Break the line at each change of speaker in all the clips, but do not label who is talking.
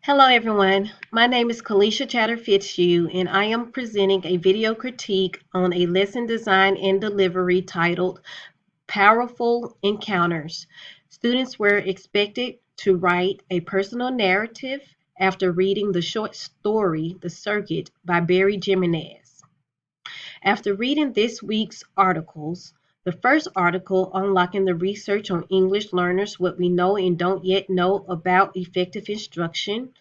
Hello everyone, my name is Kalisha Chatter Fitzhugh and I am presenting a video critique on a lesson design and delivery titled Powerful Encounters. Students were expected to write a personal narrative after reading the short story The Circuit by Barry Jimenez. After reading this week's articles, the first article, Unlocking the Research on English Learners, What We Know and Don't Yet Know About Effective Instruction,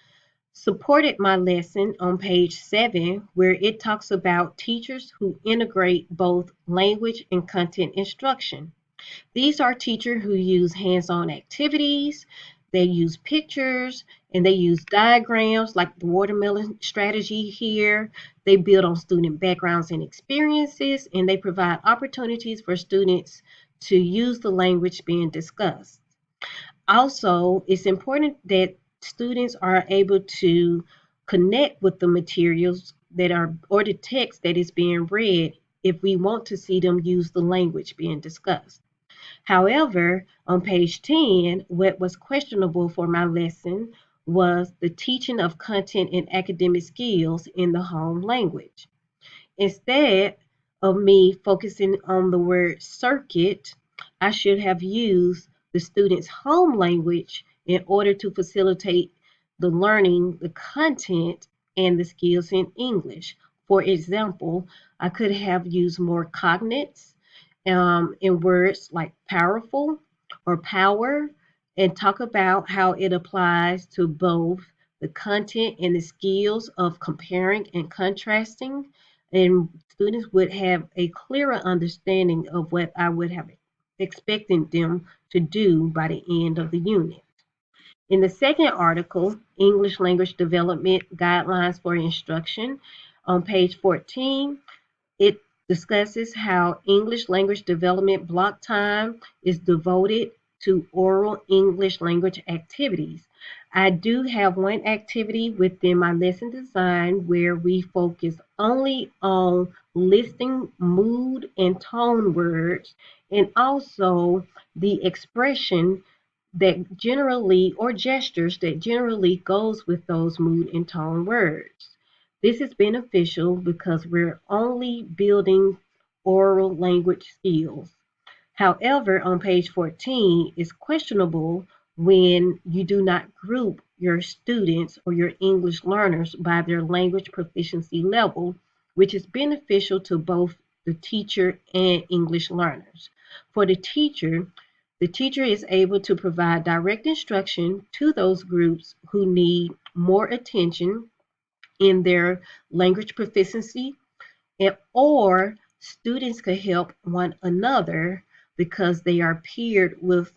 supported my lesson on page 7, where it talks about teachers who integrate both language and content instruction. These are teachers who use hands-on activities, they use pictures, and they use diagrams like the watermelon strategy here. They build on student backgrounds and experiences, and they provide opportunities for students to use the language being discussed. Also, it's important that students are able to connect with the materials that are or the text that is being read if we want to see them use the language being discussed. However, on page 10, what was questionable for my lesson was the teaching of content and academic skills in the home language. Instead of me focusing on the word circuit, I should have used the student's home language in order to facilitate the learning, the content, and the skills in English. For example, I could have used more cognates in words like powerful or power and talk about how it applies to both the content and the skills of comparing and contrasting, and students would have a clearer understanding of what I would have expected them to do by the end of the unit. In the second article, English Language Development Guidelines for Instruction, on page 14, it discusses how English language development block time is devoted to oral English language activities. I do have one activity within my lesson design where we focus only on listing mood and tone words and also the expression that generally or gestures that generally goes with those mood and tone words. This is beneficial because we're only building oral language skills. However, on page 14, it's questionable when you do not group your students or your English learners by their language proficiency level, which is beneficial to both the teacher and English learners. For the teacher is able to provide direct instruction to those groups who need more attention in their language proficiency, or students could help one another because they are paired with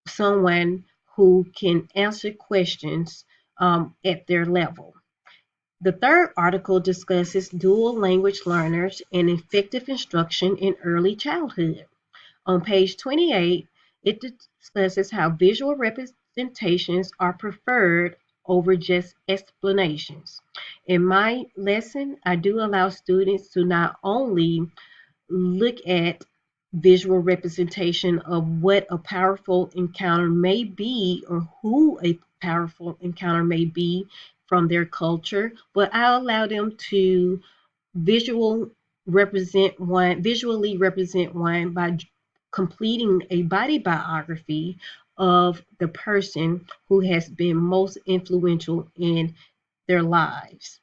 someone who can answer questions at their level. The third article discusses dual language learners and effective instruction in early childhood. On page 28, it discusses how visual representations are preferred over just explanations. In my lesson, I do allow students to not only look at visual representation of what a powerful encounter may be or who a powerful encounter may be from their culture, but I allow them to visually represent one by completing a body biography of the person who has been most influential in their lives.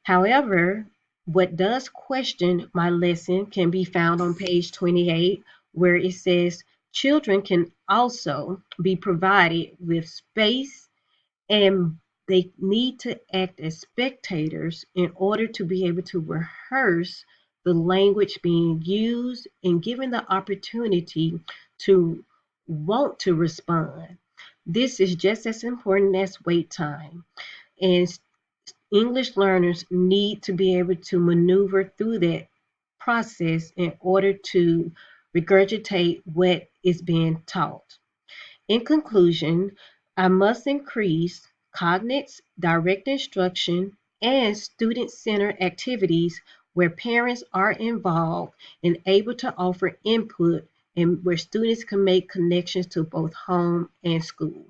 However, what does question my lesson can be found on page 28, where it says children can also be provided with space and they need to act as spectators in order to be able to rehearse the language being used and given the opportunity to want to respond. This is just as important as wait time. And English learners need to be able to maneuver through that process in order to regurgitate what is being taught. In conclusion, I must increase cognates, direct instruction, and student-centered activities where parents are involved and able to offer input and where students can make connections to both home and school.